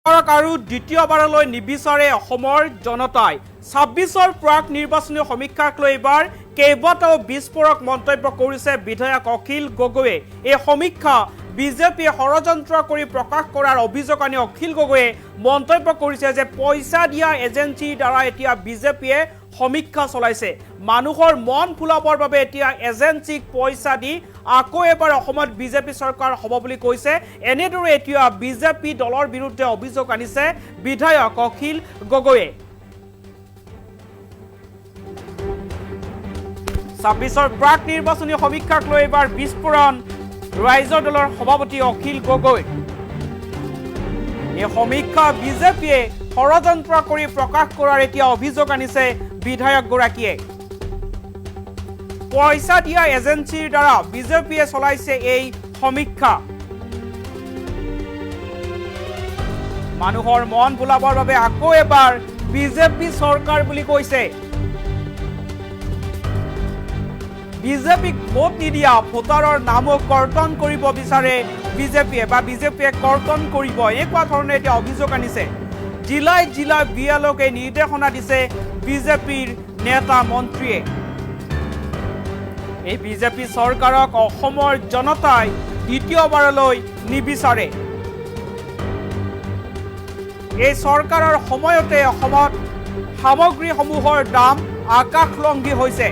আৰু দ্বিতীয়বাৰলৈ নিবিচাৰে অসমৰ জনতাই ২৬ৰ প্ৰাক নিৰ্বাচনী সমীক্ষাক লৈ এবাৰ কেইবাটাও বিস্ফোৰক মন্তব্য কৰিছে বিধায়ক অখিল গগৈয়ে। এই সমীক্ষা বিজেপিয়ে ষড়যন্ত্ৰ কৰি প্ৰকাশ কৰাৰ অভিযোগ আনি অখিল গগৈয়ে মন্তব্য কৰিছে যে পইচা দিয়া এজেন্সিৰ দ্বাৰা এতিয়া বিজেপিয়ে সমীক্ষা চলাইছে। মানুহৰ মন ফুলাবৰ বাবে এতিয়া এজেন্সিক পইচা দি আকৌ এবাৰ অসমত বিজেপি চৰকাৰ হ'ব বুলি কৈছে। এনেদৰে এতিয়া বিজেপি দলৰ বিৰুদ্ধে অভিযোগ আনিছে বিধায়ক অখিল গগৈয়ে। ২৬ৰ প্ৰাক নিৰ্বাচনী সমীক্ষাক লৈ এবাৰ বিস্ফোৰণ ৰাইজৰ দলৰ সভাপতি অখিল গগৈ। এই সমীক্ষা বিজেপিয়ে ষড়যন্ত্ৰ কৰি প্ৰকাশ কৰাৰ এতিয়া অভিযোগ আনিছে বিধায়কগৰাকীয়ে। পইচা দিয়া এজেন্সিৰ দ্বাৰা বিজেপিয়ে চলাইছে এই সমীক্ষা। মানুহৰ মন ভুলাবৰ বাবে আকৌ এবাৰ বিজেপি চৰকাৰ বুলি কৈছে। বিজেপিক ভোট নিদিয়া ভোটাৰৰ নামো কৰ্তন কৰিব বিচাৰে বিজেপিয়ে বা বিজেপিয়ে কৰ্তন কৰিব, এনেকুৱা ধৰণে এতিয়া অভিযোগ আনিছে। জিলাই জিলাই বিয়ালক এই নিৰ্দেশনা দিছে বিজেপিৰ নেতা মন্ত্ৰীয়ে। এই বিজেপি চৰকাৰক অসমৰ জনতাই দ্বিতীয়বাৰলৈ নিবিচাৰে। এই চৰকাৰৰ সময়তে অসমত সামগ্ৰীসমূহৰ দাম আকাশলংঘী হৈছে।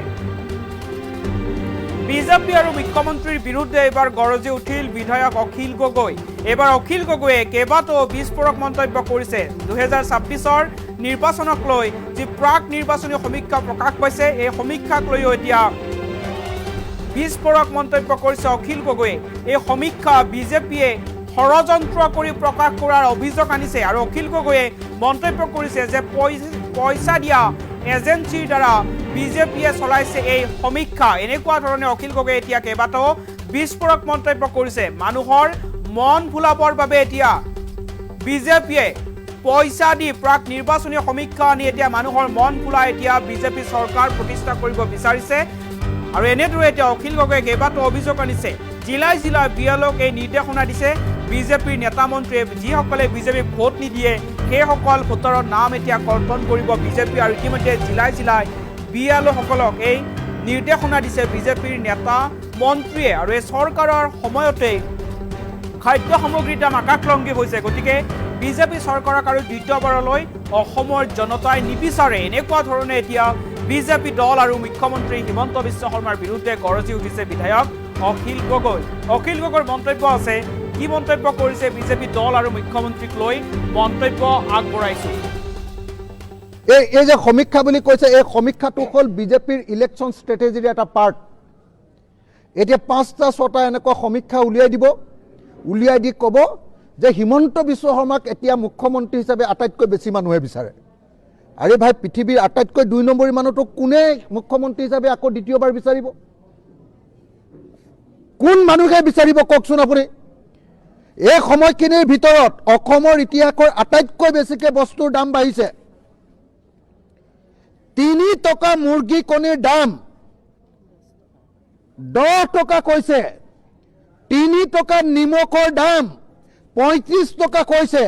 বিজেপি আৰু মুখ্যমন্ত্ৰীৰ বিৰুদ্ধে এইবাৰ গৰজি উঠিল বিধায়ক অখিল গগৈ। এইবাৰ অখিল গগৈয়ে কেইবাটাও বিস্ফোৰক মন্তব্য কৰিছে। ২০২৬ৰ নিৰ্বাচনক লৈ যি প্ৰাক নিৰ্বাচনী সমীক্ষা প্ৰকাশ পাইছে, এই সমীক্ষাক লৈও এতিয়া বিস্ফোৰক মন্তব্য কৰিছে অখিল গগৈয়ে। এই সমীক্ষা বিজেপিয়ে ষড়যন্ত্ৰ কৰি প্ৰকাশ কৰাৰ অভিযোগ আনিছে আৰু অখিল গগৈয়ে মন্তব্য কৰিছে যে পইচা দিয়া এজেন্সিৰ দ্বাৰা বিজেপিয়ে চলাইছে এই সমীক্ষা। এনেকুৱা ধৰণে অখিল গগৈয়ে এতিয়া কেইবাটাও বিস্ফোৰক মন্তব্য কৰিছে। মানুহৰ মন ভুলাবৰ বাবে এতিয়া বিজেপিয়ে পইচা দি প্ৰাক নিৰ্বাচনী সমীক্ষা আনি এতিয়া মানুহৰ মন ভুলাই এতিয়া বিজেপি চৰকাৰ প্ৰতিষ্ঠা কৰিব বিচাৰিছে। আৰু এনেদৰে এতিয়া অখিল গগৈয়ে কেইবাটাও অভিযোগ আনিছে। জিলাই জিলাই বিয়ালক এই নিৰ্দেশনা দিছে বিজেপিৰ নেতা মন্ত্ৰীয়ে। যিসকলে বিজেপিক ভোট নিদিয়ে সেইসকল ভোটাৰৰ নাম এতিয়া কৰ্তন কৰিব বিজেপি। আৰু ইতিমধ্যে জিলাই জিলাই বিয়ালসকলক এই নিৰ্দেশনা দিছে বিজেপিৰ নেতা মন্ত্ৰীয়ে। আৰু এই চৰকাৰৰ সময়তে খাদ্য সামগ্ৰীৰ দাম আকাশলংঘী হৈছে। গতিকে বিজেপি চৰকাৰক আৰু দ্বিতীয়বাৰলৈ অসমৰ জনতাই নিবিচাৰে। এনেকুৱা ধৰণে এতিয়া বিজেপি দল আৰু মুখ্যমন্ত্ৰী হিমন্ত বিশ্ব শৰ্মাৰ বিৰুদ্ধে গৰজি উঠিছে বিধায়ক অখিল গগৈ। অখিল গগৈৰ মন্তব্য আছে, কি মন্তব্য কৰিছে বিজেপি দল আৰু মুখ্যমন্ত্ৰীক লৈ মন্তব্য আগবঢ়াইছো। এই যে সমীক্ষা বুলি কৈছে, এই সমীক্ষাটো হ'ল বিজেপিৰ ইলেকশ্যন ষ্ট্ৰেটেজিৰ এটা পাৰ্ট। এতিয়া ৫টা ৬টা এনেকুৱা সমীক্ষা উলিয়াই দিব, উলিয়াই দি ক'ব যে হিমন্ত বিশ্ব শৰ্মাক এতিয়া মুখ্যমন্ত্ৰী হিচাপে আটাইতকৈ বেছি মানুহে বিচাৰে। আৰে ভাই, পৃথিৱীৰ আটাইতকৈ ২ নম্বৰী মানুহটো কোনে মুখ্যমন্ত্ৰী হিচাপে আকৌ দ্বিতীয়বাৰ বিচাৰিব? কোন মানুহে বিচাৰিব কওকচোন আপুনি? এই সময়খিনিৰ ভিতৰত অসমৰ ইতিহাসৰ আটাইতকৈ বেছিকৈ বস্তুৰ দাম বাঢ়িছে। ৩ টকা মুৰ্গী কণীৰ দাম ১০ টকা কৈছে। ৩ টকা নিমখৰ দাম ৩৫ টকা কৈছে।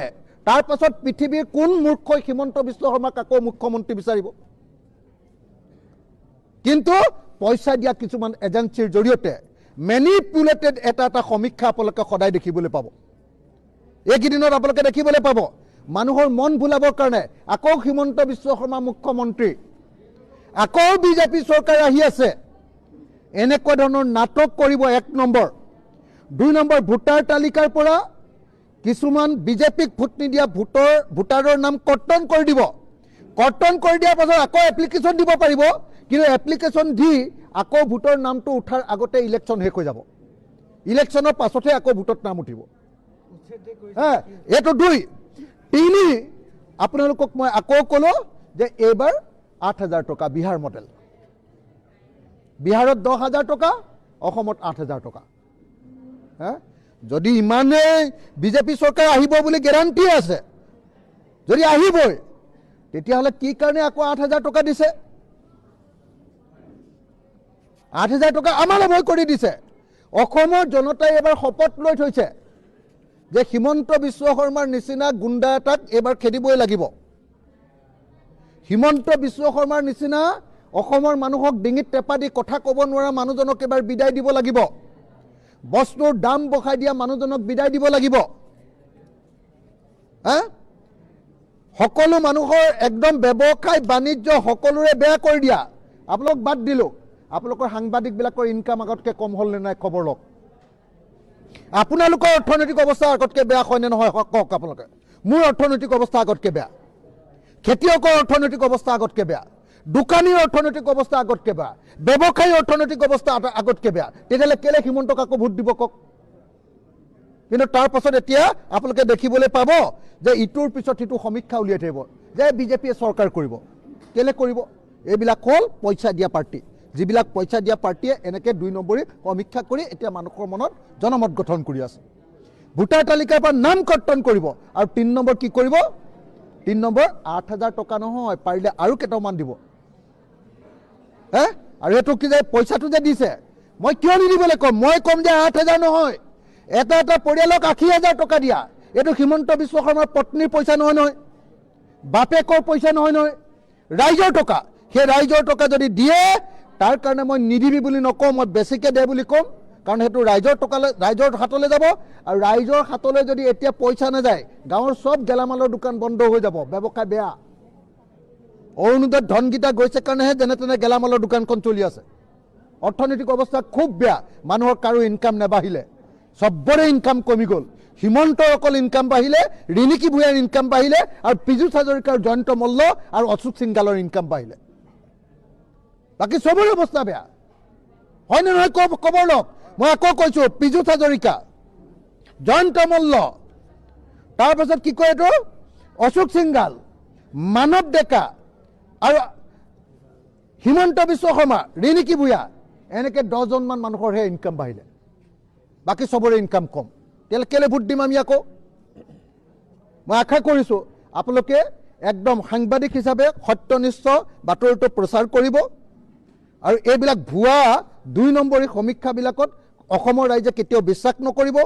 তাৰ পাছত পৃথিৱীৰ কোন মূৰ্খই হিমন্ত বিশ্ব শৰ্মাক আকৌ মুখ্যমন্ত্ৰী বিচাৰিব? কিন্তু পইচা দিয়া কিছুমান এজেন্সিৰ জৰিয়তে মেনিপুলেটেড এটা সমীক্ষা আপোনালোকে সদায় দেখিবলৈ পাব। এইকেইদিনত আপোনালোকে দেখিবলৈ পাব মানুহৰ মন ভুলাবৰ কাৰণে আকৌ হিমন্ত বিশ্ব শৰ্মা মুখ্যমন্ত্ৰী, আকৌ বিজেপি চৰকাৰ আহি আছে। এনেকুৱা ধৰণৰ নাটক কৰিব। ১ নম্বৰ। ২ নম্বৰ, ভোটাৰ তালিকাৰ পৰা কিছুমান বিজেপিক ভোট নিদিয়া ভোটাৰৰ নাম কৰ্তন কৰি দিব। কৰ্তন কৰি দিয়াৰ পাছত আকৌ এপ্লিকেশ্যন দিব পাৰিব, কিন্তু এপ্লিকেশ্যন দি আকৌ ভোটৰ নামটো উঠাৰ আগতে ইলেকশ্যন শেষ হৈ যাব। ইলেকশ্যনৰ পাছতহে আকৌ ভোটত নাম উঠিব। এইটো ২। ৩, আপোনালোকক মই আকৌ ক'লো যে এইবাৰ ৮,০০০ টকা বিহাৰ মডেল। বিহাৰত ১০,০০০ টকা, অসমত ৮,০০০ টকা। যদি ইমানেই বিজেপি চৰকাৰ আহিব বুলি গেৰাণ্টি আছে, যদি আহিবই, তেতিয়াহ'লে কি কাৰণে আকৌ ৮,০০০ টকা দিছে? ৮,০০০ টকা আমালৈ ভয় কৰি দিছে। অসমৰ জনতাই এবাৰ শপত লৈ থৈছে যে হিমন্ত বিশ্ব শৰ্মাৰ নিচিনা গুণ্ডা এটাক এইবাৰ খেদিবই লাগিব। হিমন্ত বিশ্ব শৰ্মাৰ নিচিনা অসমৰ মানুহক ডিঙিত টেপা দি কথা ক'ব নোৱাৰা মানুহজনক এবাৰ বিদায় দিব লাগিব। বস্তুৰ দাম বঢ়াই দিয়া মানুহজনক বিদায় দিব লাগিব। সকলো মানুহৰ একদম ব্যৱসায় বাণিজ্য সকলোৰে বেয়া কৰি দিয়া। আপোনালোক বাদ দিলোঁ, আপোনালোকৰ সাংবাদিকবিলাকৰ ইনকাম আগতকৈ কম হ'ল নে নাই খবৰ লওক। আপোনালোকৰ অৰ্থনৈতিক অৱস্থা আগতকৈ বেয়া হয় নে নহয় কওক আপোনালোকে। মোৰ অৰ্থনৈতিক অৱস্থা আগতকৈ বেয়া, খেতিয়কৰ অৰ্থনৈতিক অৱস্থা আগতকৈ বেয়া, দোকানীৰ অৰ্থনৈতিক অৱস্থা আগতকৈ বেয়া, ব্যৱসায়ীৰ অৰ্থনৈতিক অৱস্থা আগতকৈ বেয়া। তেতিয়াহ'লে কেলে হিমন্তক আকৌ ভোট দিব কওক। কিন্তু তাৰ পাছত এতিয়া আপোনালোকে দেখিবলৈ পাব যে ইটোৰ পিছত সিটো সমীক্ষা উলিয়াই থাকিব যে বিজেপিয়ে চৰকাৰ কৰিব। কেলে কৰিব? এইবিলাক হ'ল পইচা দিয়া পাৰ্টি। যিবিলাক পইচা দিয়া পাৰ্টিয়ে এনেকৈ 2 নম্বৰী সমীক্ষা কৰি এতিয়া মানুহৰ মনত জনমত গঠন কৰি আছে। ভোটাৰ তালিকাৰ পৰা নাম কৰ্তন কৰিব। আৰু 3 নম্বৰ কি কৰিব? 3 নম্বৰ 8,000 টকা নহয়, পাৰিলে আৰু কেইটামান দিব। আৰু এইটো কি যে পইচাটো যে দিছে, মই কিয় নিদিবলৈ ক'ম? মই ক'ম যে 8,000 নহয়, এটা পৰিয়ালক 80,000 টকা দিয়া। এইটো হিমন্ত বিশ্ব শৰ্মাৰ পত্নীৰ পইচা নহয়, বাপেকৰ পইচা নহয়, ৰাইজৰ টকা। সেই ৰাইজৰ টকা যদি দিয়ে, তাৰ কাৰণে মই নিদিবি বুলি নকওঁ, মই বেছিকৈ দে বুলি ক'ম। কাৰণ সেইটো ৰাইজৰ হাতলৈ যাব। আৰু ৰাইজৰ হাতলৈ যদি এতিয়া পইচা নাযায়, গাঁৱৰ চব গেলামালৰ দোকান বন্ধ হৈ যাব, ব্যৱসায় বেয়া। অৰুণোদয়ত ধনকেইটা গৈছে কাৰণেহে যেনে তেনে গেলামালৰ দোকানখন চলি আছে। অৰ্থনৈতিক অৱস্থা খুব বেয়া। মানুহৰ কাৰো ইনকাম নাবাঢ়িলে, চবৰে ইনকাম কমি গ'ল। হিমন্তৰ অকল ইনকাম বাঢ়িলে, ৰিণিকী ভূঞাৰ ইনকাম বাঢ়িলে, আৰু পীযুষ হাজৰিকাৰ, জয়ন্ত মল্ল আৰু অশোক সিংগালৰ ইনকাম বাঢ়িলে। বাকী চবৰে অৱস্থা বেয়া হয়নে নহয় খবৰ লওক। মই আকৌ কৈছোঁ, পীযুষ হাজৰিকা, জয়ন্ত মল্ল, তাৰপাছত কি কয় এইটো অশোক সিংগাল, মানৱ ডেকা আৰু হিমন্ত বিশ্ব শৰ্মা, ৰিণিকী ভূঞা, এনেকৈ 10জনমান মানুহৰহে ইনকাম বাঢ়িলে। বাকী চবৰে ইনকাম কম। তেতিয়াহ'লে কেলে ভোট দিম আমি আকৌ? মই আশা কৰিছোঁ আপোনালোকে একদম সাংবাদিক হিচাপে সত্যনিষ্ঠ বাতৰিটো প্ৰচাৰ কৰিব। আৰু এইবিলাক ভুৱা 2 নম্বৰী সমীক্ষাবিলাকত অসমৰ ৰাইজে কেতিয়াও বিশ্বাস নকৰিব।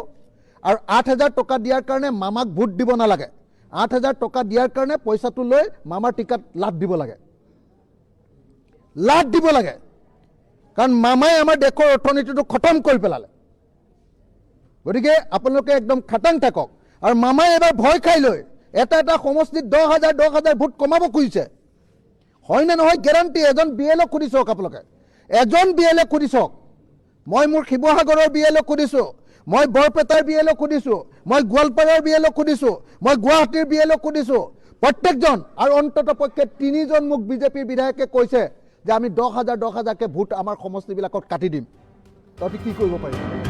আৰু 8,000 টকা দিয়াৰ কাৰণে মামাক ভোট দিব নালাগে। 8,000 টকা দিয়াৰ কাৰণে পইচাটো লৈ মামাৰ টিকাত লাভ দিব লাগে, লাভ দিব লাগে। কাৰণ মামাই আমাৰ দেশৰ অৰ্থনীতিটো খতম কৰি পেলালে। গতিকে আপোনালোকে একদম খাটাং থাকক। আৰু মামাই এবাৰ ভয় খাই লৈ এটা সমষ্টিত 10,000 ভোট কমাব খুজিছে। হয় নে নহয় গেৰাণ্টি। এজন BLক সুধি চাওক আপোনালোকে, এজন BLক সুধি চাওক। মই মোৰ শিৱসাগৰৰ BLক সুধিছোঁ, মই বৰপেটাৰ BLক সুধিছোঁ, মই গোৱালপাৰাৰ BLক সুধিছোঁ, মই গুৱাহাটীৰ BLক সুধিছোঁ। প্ৰত্যেকজন, আৰু অন্ততঃ পক্ষে 3জন মোক বিজেপিৰ বিধায়কে কৈছে যে আমি 10,000কে ভোট আমাৰ সমষ্টিবিলাকত কাটি দিম। তহঁতি কি কৰিব পাৰিবি?